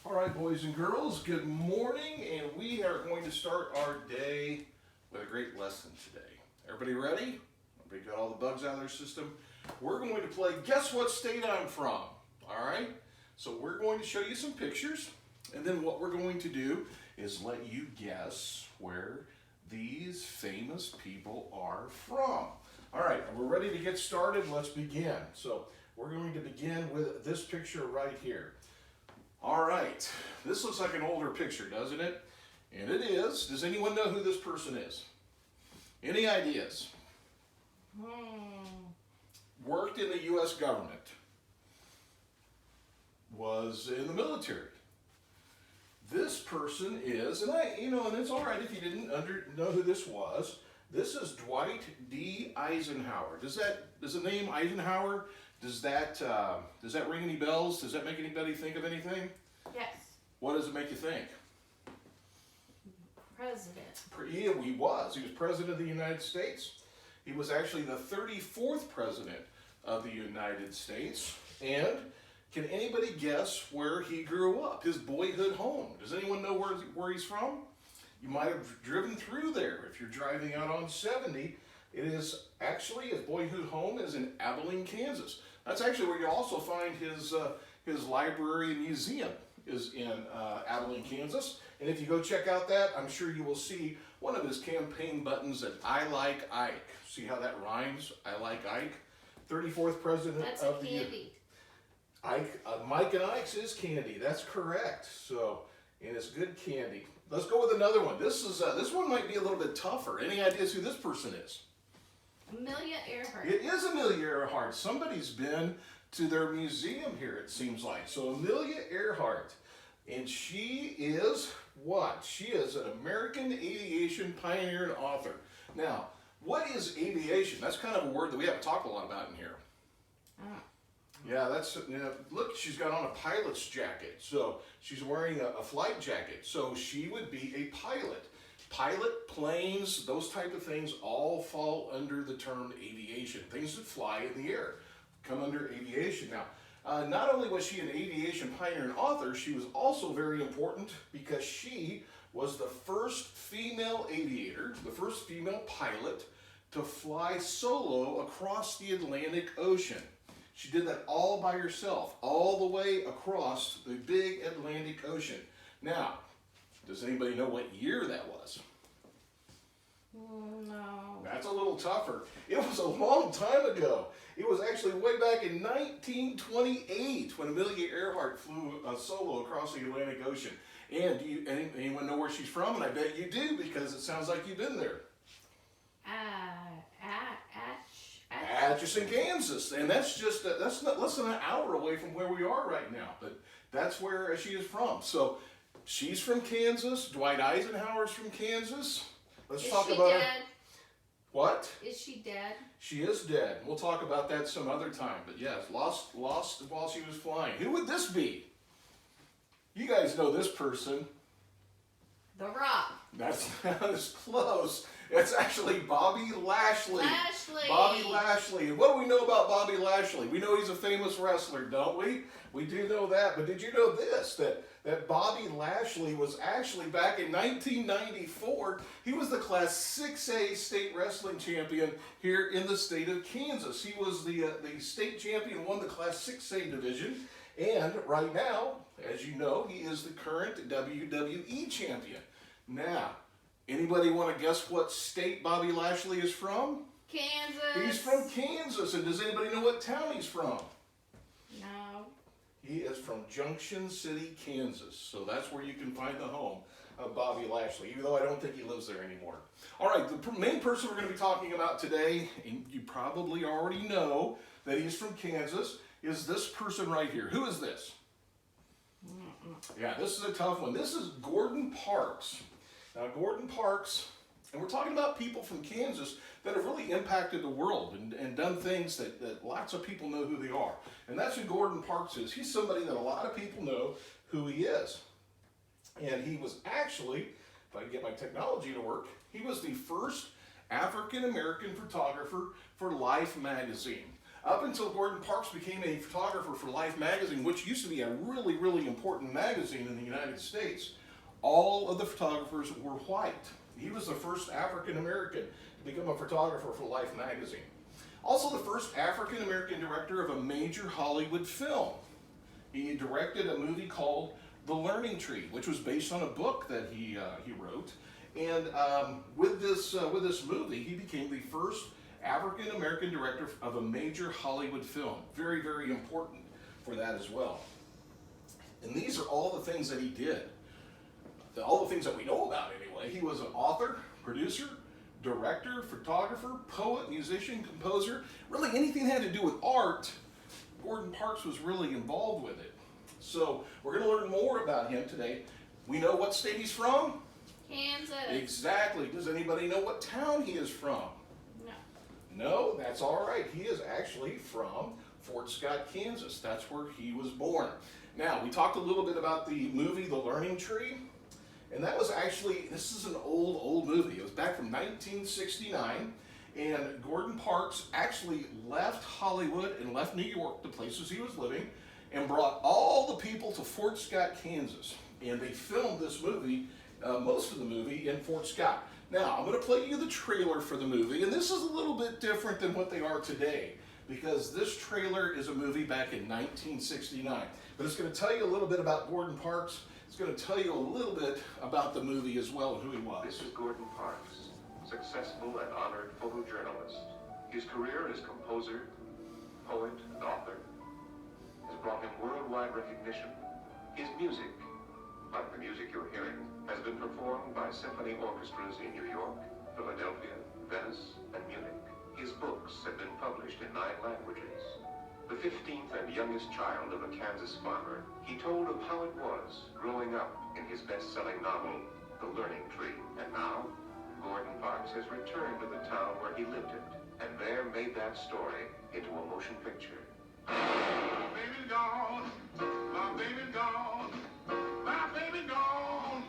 All right, boys and girls, good morning, and we are going to start our day with a great lesson today. Everybody ready? Everybody got all the bugs out of their system? We're going to play Guess What State I'm From, all right? So we're going to show you some pictures, and then what we're going to do is let you guess where these famous people are from. All right, we're ready to get started. Let's begin. So we're going to begin with this picture right here. All right, this looks like an older picture, doesn't it? And it is. Does anyone know who this person is? Any ideas? Worked in the U.S. government. Was in the military. This person is, and and it's all right if you didn't know who this was. This is Dwight D. Eisenhower. Does the name Eisenhower, does that ring any bells? Does that make anybody think of anything? Yes. What does it make you think? President. Yeah, he was. He was president of the United States. He was actually the 34th president of the United States. And can anybody guess where he grew up? His boyhood home. Does anyone know where he's from? You might have driven through there. If you're driving out on 70, it is actually, his boyhood home is in Abilene, Kansas. That's actually where you also find his library and museum is in Abilene, Kansas. And if you go check out that, I'm sure you will see one of his campaign buttons that I like Ike. See how that rhymes? I like Ike. 34th president That's of a candy. Ike, Mike and Ike's is candy. That's correct. So, and it's good candy. Let's go with another one. This one might be a little bit tougher. Any ideas who this person is? Amelia Earhart. It is Amelia Earhart. Somebody's been to their museum here, it seems like. So Amelia Earhart, and she is what? She is an American aviation pioneer and author. Now, what is aviation? That's kind of a word that we haven't talked a lot about in here. Yeah, look, she's got on a pilot's jacket. So she's wearing a flight jacket. So she would be a pilot. Pilot, planes, those type of things all fall under the term aviation. Things that fly in the air come under aviation. Now, not only was she an aviation pioneer and author, she was also very important because she was the first female aviator, the first female pilot to fly solo across the Atlantic Ocean. She did that all by herself, all the way across the big Atlantic Ocean. Now, does anybody know what year that was? No. That's a little tougher. It was a long time ago. It was actually way back in 1928 when Amelia Earhart flew solo across the Atlantic Ocean. And anyone know where she's from? And I bet you do because it sounds like you've been there. Atchison, Kansas, and that's just that's not less than an hour away from where we are right now. But that's where she is from. So she's from Kansas. Dwight Eisenhower's from Kansas. Let's talk about her. What? Is she dead? She is dead. We'll talk about that some other time. But yes, lost while she was flying. Who would this be? You guys know this person. The Rock. That's not as close. It's actually Bobby Lashley. Bobby Lashley. What do we know about Bobby Lashley? We know he's a famous wrestler, don't we? We do know that. But did you know this? That Bobby Lashley was actually back in 1994, he was the Class 6A state wrestling champion here in the state of Kansas. He was the state champion, won the Class 6A division. And right now, as you know, he is the current WWE champion. Now, anybody want to guess what state Bobby Lashley is from? Kansas. He's from Kansas. And does anybody know what town he's from? No. He is from Junction City, Kansas. So that's where you can find the home of Bobby Lashley, even though I don't think he lives there anymore. All right, the main person we're going to be talking about today, and you probably already know that he's from Kansas, is this person right here. Who is this? Yeah, this is a tough one. This is Gordon Parks. Now, Gordon Parks, and we're talking about people from Kansas that have really impacted the world and done things that lots of people know who they are. And that's who Gordon Parks is. He's somebody that a lot of people know who he is. And he was actually, if I can get my technology to work, he was the first African-American photographer for Life magazine. Up until Gordon Parks became a photographer for Life magazine, which used to be a really, really important magazine in the United States, all of the photographers were white. He was the first African American to become a photographer for Life magazine. Also the first African American director of a major Hollywood film. He directed a movie called The Learning Tree, which was based on a book that he wrote. And with this movie, he became the first African American director of a major Hollywood film. Very, very important for that as well. And these are all the things that he did. All the things that we know about anyway. He was an author, producer, director, photographer, poet, musician, composer. Really anything that had to do with art, Gordon Parks was really involved with it. So we're going to learn more about him today. We know what state he's from? Kansas. Exactly. Does anybody know what town he is from? No. No, that's all right. He is actually from Fort Scott, Kansas. That's where he was born. Now, we talked a little bit about the movie The Learning Tree. And that was actually, this is an old movie. It was back from 1969. And Gordon Parks actually left Hollywood and left New York, the places he was living, and brought all the people to Fort Scott, Kansas. And they filmed this movie, most of the movie, in Fort Scott. Now, I'm going to play you the trailer for the movie. And this is a little bit different than what they are today, because this trailer is a movie back in 1969. But it's going to tell you a little bit about Gordon Parks. It's going to tell you a little bit about the movie as well and who he was. This is Gordon Parks, successful and honored photojournalist. His career as composer, poet, and author has brought him worldwide recognition. His music, like the music you're hearing, has been performed by symphony orchestras in New York, Philadelphia, Venice, and Munich. His books have been published in 9 languages. The 15th and youngest child of a Kansas farmer, he told of how it was growing up in his best-selling novel, The Learning Tree. And now, Gordon Parks has returned to the town where he lived it, and there made that story into a motion picture. My baby's gone, my baby's gone, my baby's gone,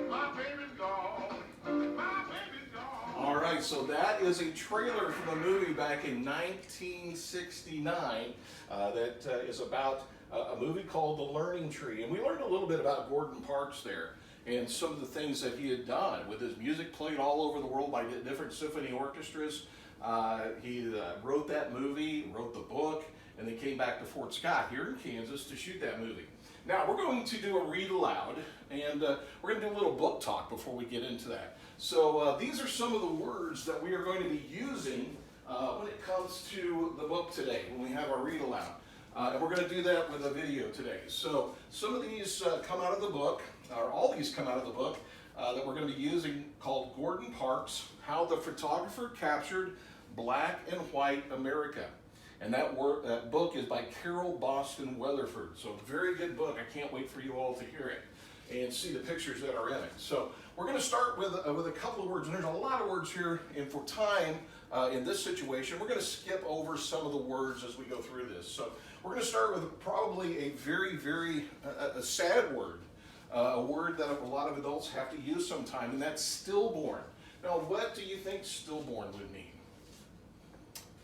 my baby's gone, my baby's gone. All right, so that is a trailer from a movie back in 1969 that is about a movie called The Learning Tree. And we learned a little bit about Gordon Parks there and some of the things that he had done with his music played all over the world by different symphony orchestras. He wrote that movie, wrote the book, and then came back to Fort Scott here in Kansas to shoot that movie. Now, we're going to do a read aloud, and we're going to do a little book talk before we get into that. So these are some of the words that we are going to be using when it comes to the book today, when we have our read aloud. And we're going to do that with a video today. So some of these come out of the book, or all these come out of the book that we're going to be using, called Gordon Parks, How the Photographer Captured Black and White America. And that book is by Carol Boston Weatherford. So very good book. I can't wait for you all to hear it and see the pictures that are in it. So we're going to start with a couple of words, and there's a lot of words here, and for time in this situation, we're going to skip over some of the words as we go through this. So we're going to start with probably a very, very sad word, a word that a lot of adults have to use sometime, and that's stillborn. Now, what do you think stillborn would mean?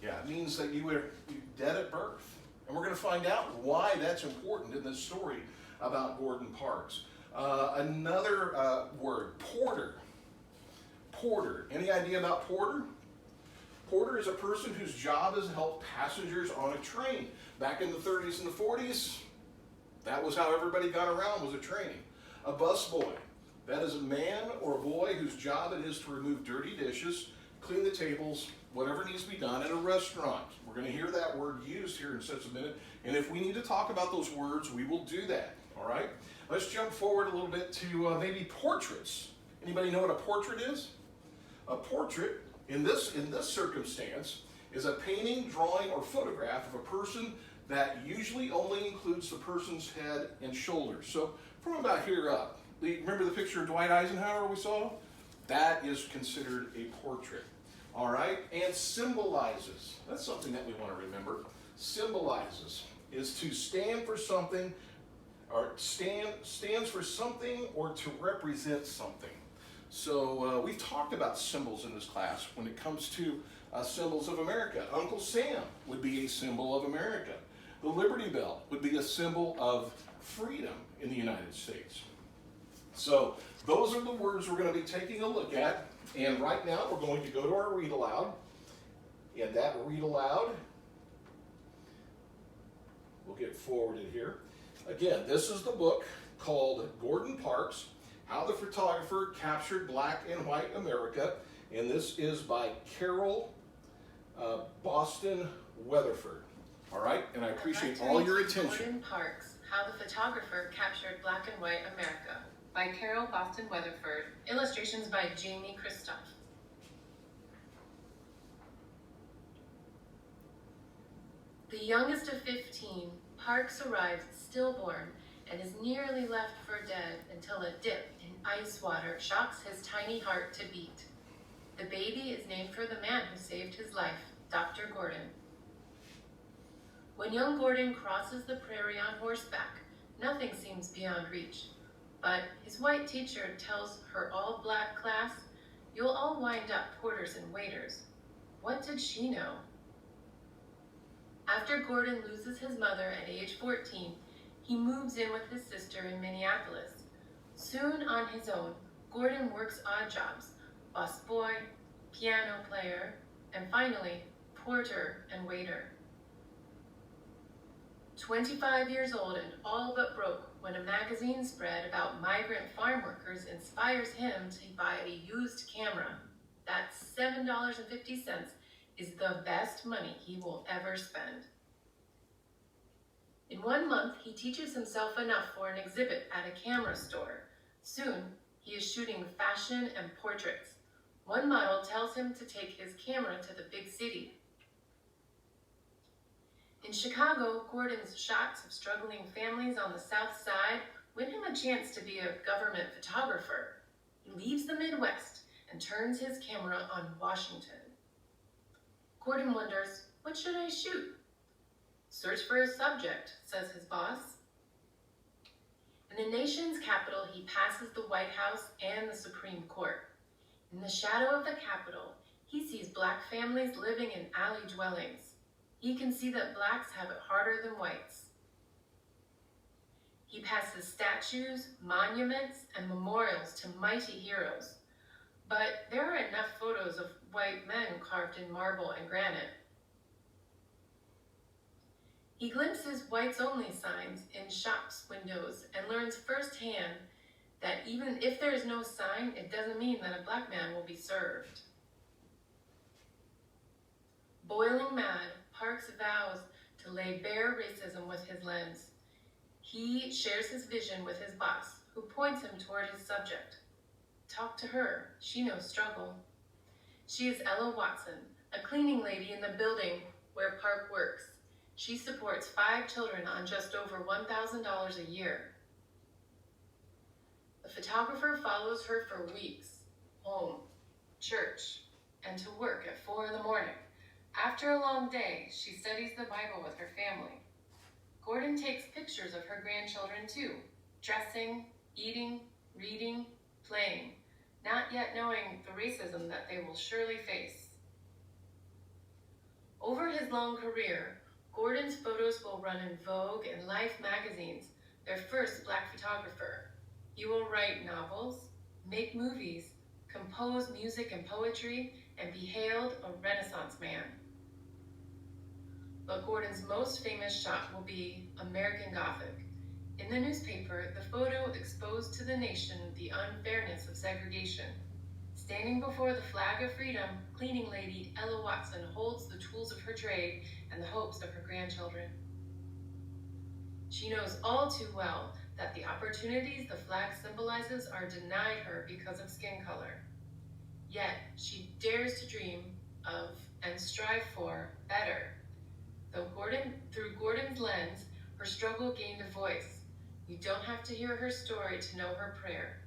Yeah, it means that you were dead at birth. And we're going to find out why that's important in this story about Gordon Parks. Another word, porter. Porter. Any idea about porter? Porter is a person whose job is to help passengers on a train. Back in the 30s and the 40s, that was how everybody got around, was a train. A busboy. That is a man or a boy whose job it is to remove dirty dishes, clean the tables, whatever needs to be done at a restaurant. We're going to hear that word used here in just a minute. And if we need to talk about those words, we will do that. All right? Let's jump forward a little bit to maybe portraits. Anybody know what a portrait is? A portrait, in this circumstance, is a painting, drawing, or photograph of a person that usually only includes the person's head and shoulders. So from about here up, remember the picture of Dwight Eisenhower we saw? That is considered a portrait. All right, and symbolizes. That's something that we want to remember. Symbolizes is to stand for something, or stands for something, or to represent something. So we've talked about symbols in this class when it comes to symbols of America. Uncle Sam would be a symbol of America. The Liberty Bell would be a symbol of freedom in the United States. So those are the words we're going to be taking a look at. And right now we're going to go to our read aloud. And that read aloud, we'll get forwarded here. Again, this is the book called Gordon Parks, How the Photographer Captured Black and White America. And this is by Carol Boston Weatherford. All right, and I appreciate all your attention. Gordon Parks, How the Photographer Captured Black and White America by Carol Boston Weatherford. Illustrations by Jamie Kristoff. The youngest of 15, Parks arrives stillborn and is nearly left for dead until a dip in ice water shocks his tiny heart to beat. The baby is named for the man who saved his life, Dr. Gordon. When young Gordon crosses the prairie on horseback, nothing seems beyond reach. But his white teacher tells her all-black class, "You'll all wind up porters and waiters." What did she know? After Gordon loses his mother at age 14, he moves in with his sister in Minneapolis. Soon on his own, Gordon works odd jobs, busboy, piano player, and finally, porter and waiter. 25 years old and all but broke when a magazine spread about migrant farm workers inspires him to buy a used camera. That $7.50 is the best money he will ever spend. In 1 month, he teaches himself enough for an exhibit at a camera store. Soon, he is shooting fashion and portraits. One model tells him to take his camera to the big city. In Chicago, Gordon's shots of struggling families on the South Side win him a chance to be a government photographer. He leaves the Midwest and turns his camera on Washington. Gordon wonders, what should I shoot? Search for a subject, says his boss. In the nation's capital, he passes the White House and the Supreme Court. In the shadow of the Capitol, he sees black families living in alley dwellings. He can see that blacks have it harder than whites. He passes statues, monuments, and memorials to mighty heroes. But there are enough photos of white men carved in marble and granite. He glimpses whites-only signs in shops' windows and learns firsthand that even if there is no sign, it doesn't mean that a black man will be served. Boiling mad, Parks vows to lay bare racism with his lens. He shares his vision with his boss, who points him toward his subject. Talk to her, she knows struggle. She is Ella Watson, a cleaning lady in the building where Park works. She supports 5 children on just over $1,000 a year. The photographer follows her for weeks, home, church, and to work at 4 in the morning. After a long day, she studies the Bible with her family. Gordon takes pictures of her grandchildren too, dressing, eating, reading, playing, not yet knowing the racism that they will surely face. Over his long career, Gordon's photos will run in Vogue and Life magazines, their first black photographer. He will write novels, make movies, compose music and poetry, and be hailed a Renaissance man. But Gordon's most famous shot will be American Gothic. In the newspaper, the photo exposed to the nation the unfairness of segregation. Standing before the flag of freedom, cleaning lady Ella Watson holds the tools of her trade and the hopes of her grandchildren. She knows all too well that the opportunities the flag symbolizes are denied her because of skin color. Yet, she dares to dream of and strive for better. Through Gordon's lens, her struggle gained a voice. You don't have to hear her story to know her prayer.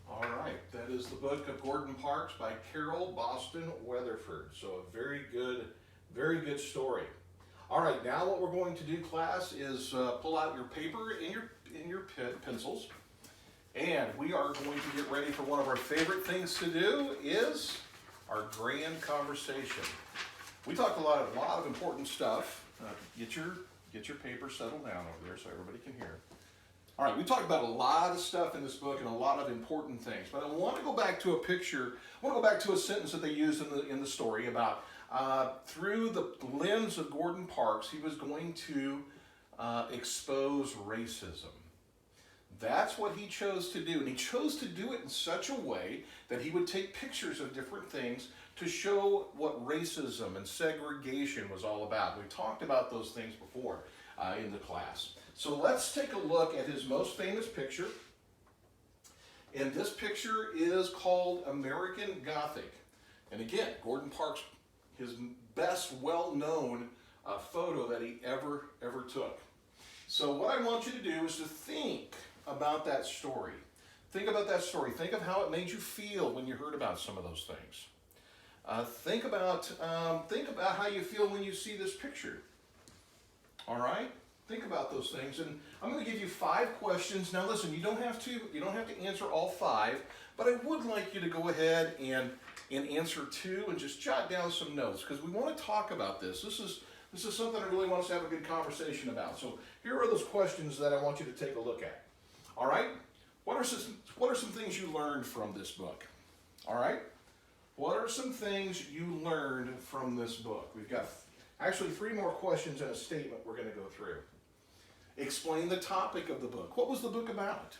All right, that is the book of Gordon Parks by Carol Boston Weatherford. So a very good story. All right, now what we're going to do, class, is pull out your paper and your pencils, And we are going to get ready for one of our favorite things to do is our grand conversation. We talked a lot of important stuff. Get your paper settled down over there so everybody can hear. All right, we talked about a lot of stuff in this book and a lot of important things, but I want to go back to a picture. I want to go back to a sentence that they used in the story about through the lens of Gordon Parks, he was going to expose racism. That's what he chose to do, and he chose to do it in such a way that he would take pictures of different things to show what racism and segregation was all about. We talked about those things before in the class. So let's take a look at his most famous picture. And this picture is called American Gothic. And again, Gordon Parks, his best well-known photo that he ever took. So what I want you to do is to think about that story. Think about that story. Think of how it made you feel when you heard about some of those things. Think about how you feel when you see this picture. All right? Think about those things, and I'm going to give you 5 questions. Now, listen, you don't have to answer all 5, but I would like you to go ahead and answer 2 and just jot down some notes because we want to talk about this. This is something I really want us to have a good conversation about. So here are those questions that I want you to take a look at. All right? What are some things you learned from this book? All right? What are some things you learned from this book? We've got actually 3 more questions and a statement we're going to go through. Explain the topic of the book. What was the book about?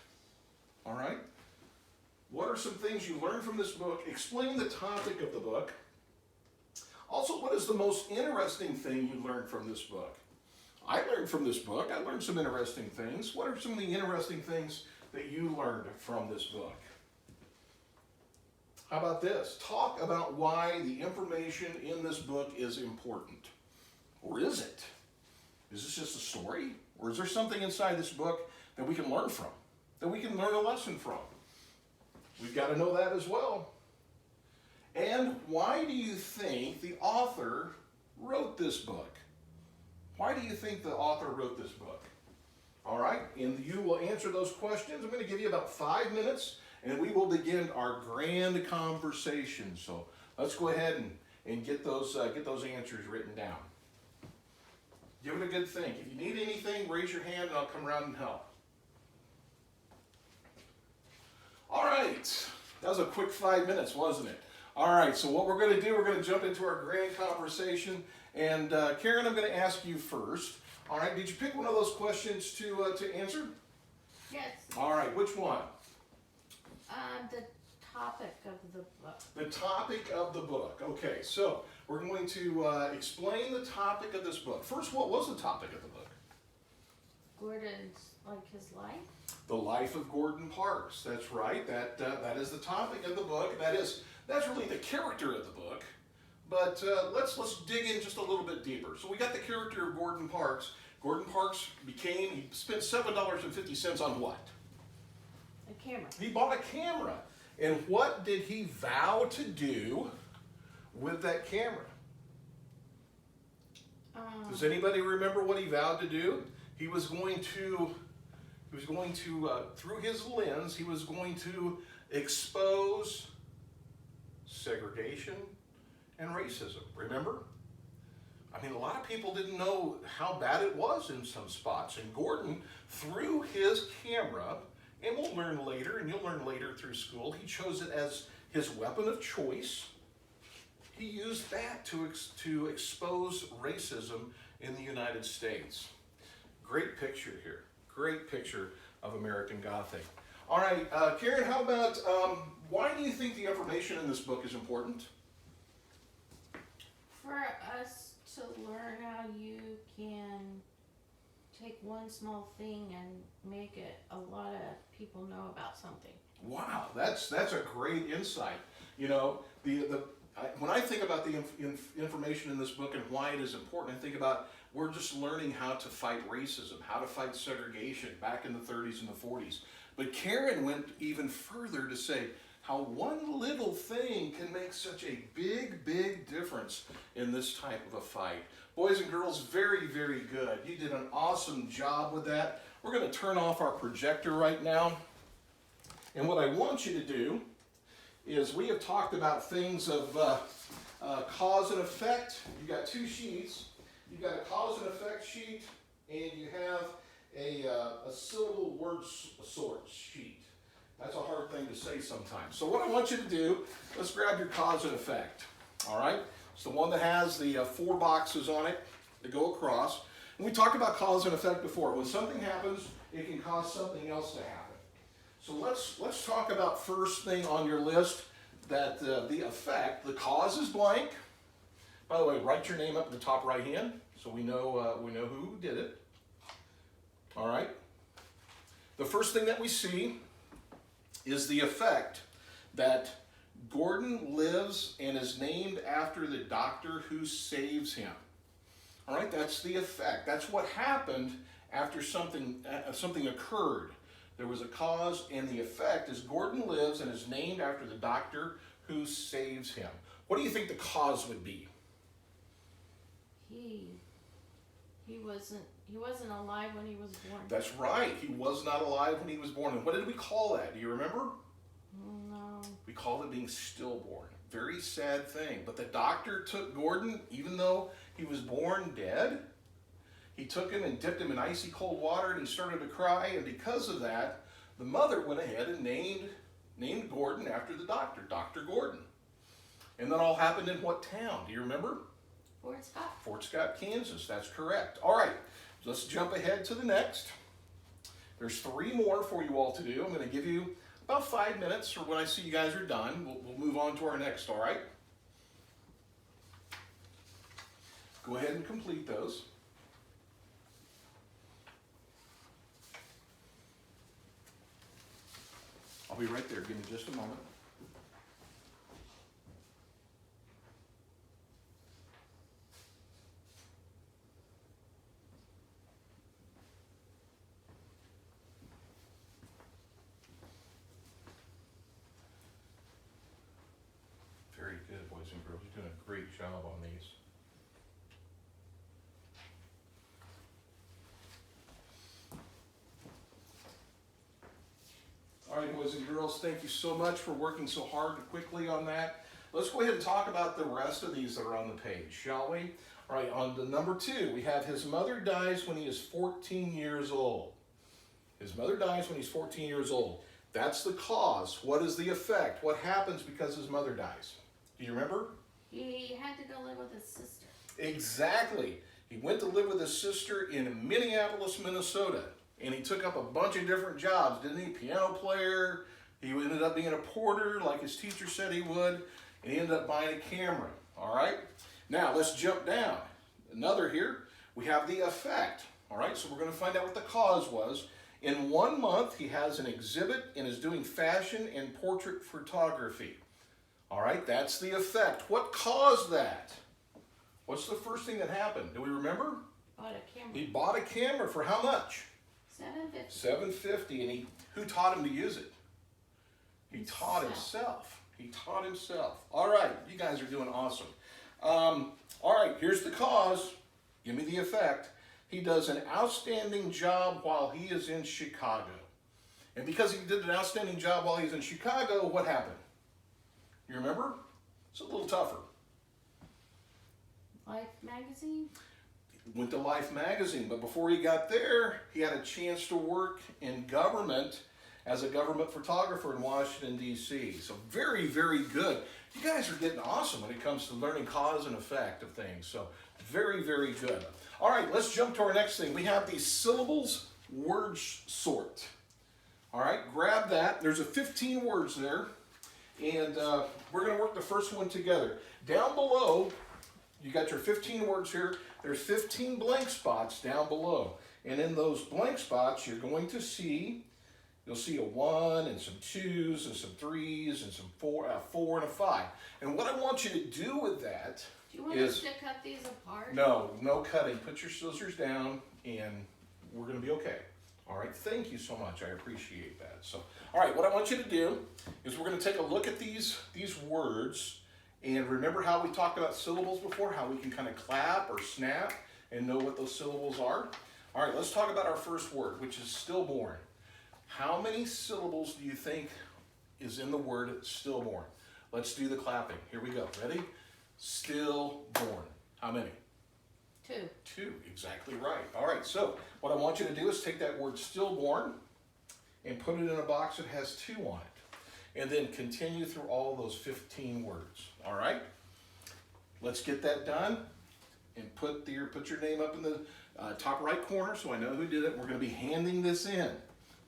All right? What are some things you learned from this book? Explain the topic of the book. Also, what is the most interesting thing you learned from this book? I learned from this book. I learned some interesting things. What are some of the interesting things that you learned from this book? How about this? Talk about why the information in this book is important. Or is it? Is this just a story? Or is there something inside this book that we can learn from? That we can learn a lesson from? We've got to know that as well. And why do you think the author wrote this book? Why do you think the author wrote this book? All right, and you will answer those questions. I'm going to give you about 5 minutes, and we will begin our grand conversation. So let's go ahead and get those answers written down. Give it a good think. If you need anything, raise your hand and I'll come around and help. All right, that was a quick 5 minutes, wasn't it? All right, so what we're going to do, we're going to jump into our grand conversation. And Karen, I'm going to ask you first. All right, did you pick one of those questions to answer? Yes. All right, which one? The topic of the book. The topic of the book. Okay, so we're going to explain the topic of this book. First, what was the topic of the book? Gordon's, his life. The life of Gordon Parks. That's right. That is the topic of the book. That's really the character of the book. But let's dig in just a little bit deeper. So we got the character of Gordon Parks. Gordon Parks he spent $7.50 on what? A camera. He bought a camera. And what did he vow to do with that camera? Does anybody remember what he vowed to do? He was going to through his lens, he was going to expose segregation and racism. Remember? I mean, a lot of people didn't know how bad it was in some spots. And Gordon, through his camera, and we'll learn later, and you'll learn later through school, he chose it as his weapon of choice. He used that to expose racism in the United States. Great picture here. Great picture of American Gothic. All right, Karen, how about, why do you think the information in this book is important? For us to learn how you can take one small thing and make it a lot of people know about something. Wow, that's a great insight. You know, when I think about the information in this book and why it is important, I think about we're just learning how to fight racism, how to fight segregation back in the 30s and the 40s. But Karen went even further to say how one little thing can make such a big difference in this type of a fight. Boys and girls, very, very good. You did an awesome job with that. We're going to turn off our projector right now. And what I want you to do is we have talked about things of cause and effect. You've got two sheets. You've got a cause and effect sheet, and you have a syllable word sort sheet. That's a hard thing to say sometimes. So what I want you to do, let's grab your cause and effect. All right? It's the one that has the 4 boxes on it that go across. And we talked about cause and effect before. When something happens, it can cause something else to happen. So let's talk about first thing on your list, that the effect. The cause is blank. By the way, write your name up at the top right hand so we know who did it. All right. The first thing that we see is the effect, that Gordon lives and is named after the doctor who saves him. All right, that's the effect. That's what happened after something occurred. There was a cause, and the effect is Gordon lives and is named after the doctor who saves him. What do you think the cause would be? He wasn't alive when he was born. That's right. He was not alive when he was born. And what did we call that? Do you remember? No. We called it being stillborn. Very sad thing. But the doctor took Gordon, even though he was born dead. He took him and dipped him in icy cold water, and he started to cry. And because of that, the mother went ahead and named Gordon after the doctor, Dr. Gordon. And that all happened in what town? Do you remember? Fort Scott. Fort Scott, Kansas. That's correct. All right. Let's jump ahead to the next. There's 3 more for you all to do. I'm going to give you about 5 minutes, or when I see you guys are done, we'll move on to our next, all right? Go ahead and complete those. I'll be right there. Give me just a moment. Very good, boys and girls. You're doing a great job on these. All right, boys and girls, thank you so much for working so hard and quickly on that. Let's go ahead and talk about the rest of these that are on the page, shall we? All right, on the number 2, we have his mother dies when he is 14 years old. His mother dies when he's 14 years old. That's the cause. What is the effect? What happens because his mother dies? Do you remember? He had to go live with his sister. Exactly. He went to live with his sister in Minneapolis, Minnesota. And he took up a bunch of different jobs, didn't he? Piano player. He ended up being a porter, like his teacher said he would. And he ended up buying a camera. All right? Now, let's jump down. Another here. We have the effect. All right? So we're going to find out what the cause was. In 1 month, he has an exhibit and is doing fashion and portrait photography. All right? That's the effect. What caused that? What's the first thing that happened? Do we remember? Bought a camera. He bought a camera for how much? $750. $750, and who taught him to use it? He taught himself. He taught himself. All right, you guys are doing awesome. All right, here's the cause. Give me the effect. He does an outstanding job while he is in Chicago. And because he did an outstanding job while he's in Chicago, what happened? You remember? It's a little tougher. Life magazine. Went to Life magazine, but before he got there, he had a chance to work in government as a government photographer in Washington, D.C. So very, very good. You guys are getting awesome when it comes to learning cause and effect of things. So very, very good. All right, let's jump to our next thing. We have these syllables word sort. All right, grab that. There's a 15 words there, and we're going to work the first one together. Down below, you got your 15 words here. There's 15 blank spots down below. And in those blank spots, you're going to see, you'll see a 1 and some 2s and some 3s and some 4 and a 5. And what I want you to do with that Do you want us to cut these apart? No cutting. Put your scissors down and we're going to be okay. All right, thank you so much. I appreciate that. So, all right, what I want you to do is we're going to take a look at these words. And remember how we talked about syllables before, how we can kind of clap or snap and know what those syllables are? All right, let's talk about our first word, which is stillborn. How many syllables do you think is in the word stillborn? Let's do the clapping. Here we go. Ready? Stillborn. How many? 2. 2. Exactly right. All right, so what I want you to do is take that word stillborn and put it in a box that has 2 on it. And then continue through all those 15 words. All right? Let's get that done. And put your name up in the top right corner so I know who did it. We're going to be handing this in.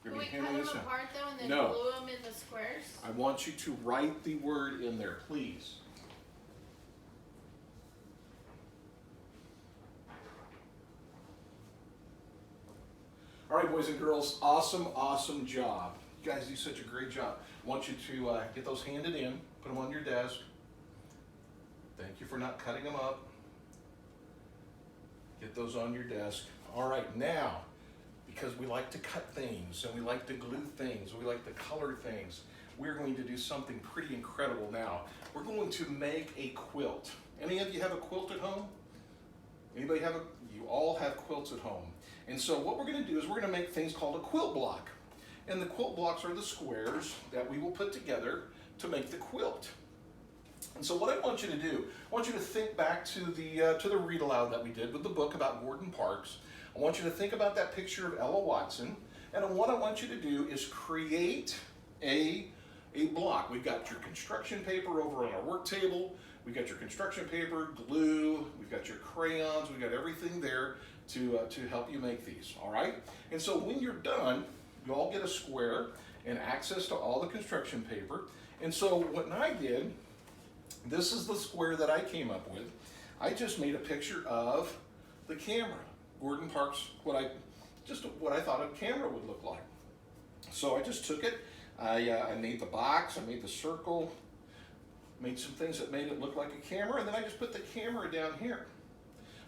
We're Can going we to be cut handing them this in. apart though and then No. glue them in the squares? I want you to write the word in there, please. All right, boys and girls, awesome, awesome job. You guys do such a great job. I want you to get those handed in, put them on your desk. Thank you for not cutting them up. Get those on your desk. All right, now, because we like to cut things and we like to glue things, we like to color things, we're going to do something pretty incredible now. We're going to make a quilt. Any of you have a quilt at home? Anybody have you all have quilts at home. And so what we're going to do is we're going to make things called a quilt block. And the quilt blocks are the squares that we will put together to make the quilt. And so what I want you to do, I want you to think back to the read aloud that we did with the book about Gordon Parks. I want you to think about that picture of Ella Watson. And what I want you to do is create a block. We've got your construction paper over on our work table. We've got your construction paper, glue, we've got your crayons, we've got everything there to help you make these, all right? And so when you're done, you all get a square and access to all the construction paper. And so what I did, this is the square that I came up with. I just made a picture of the camera. Gordon Parks, what I thought a camera would look like. So I just took it, I made the box, I made the circle, made some things that made it look like a camera, and then I just put the camera down here.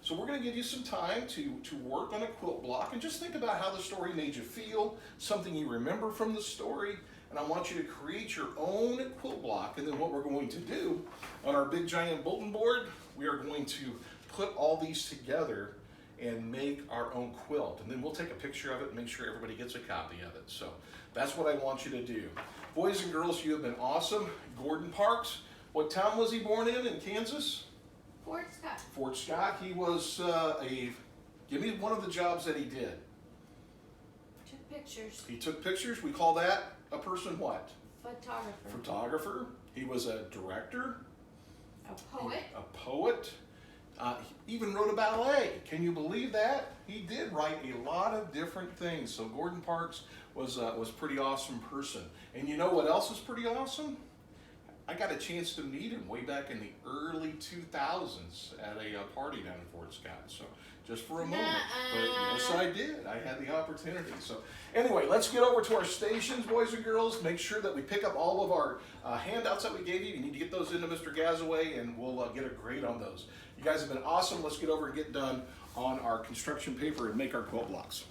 So we're going to give you some time to work on a quilt block and just think about how the story made you feel, something you remember from the story, and I want you to create your own quilt block. And then what we're going to do on our big giant bulletin board, we are going to put all these together and make our own quilt. And then we'll take a picture of it and make sure everybody gets a copy of it. So that's what I want you to do. Boys and girls, you have been awesome. Gordon Parks, what town was he born in Kansas? Fort Scott. Fort Scott. He was give me one of the jobs that he did. Took pictures. He took pictures. We call that a person what? Photographer. Photographer. He was a director. A poet. A poet. He even wrote a ballet. Can you believe that? He did write a lot of different things. So Gordon Parks was a pretty awesome person. And you know what else is pretty awesome? I got a chance to meet him way back in the early 2000s at a party down in Fort Scott. So just for a moment. But yes, I did. I had the opportunity. So anyway, let's get over to our stations, boys and girls. Make sure that we pick up all of our handouts that we gave you. You need to get those into Mr. Gazaway, and we'll get a grade on those. You guys have been awesome. Let's get over and get done on our construction paper and make our quilt blocks.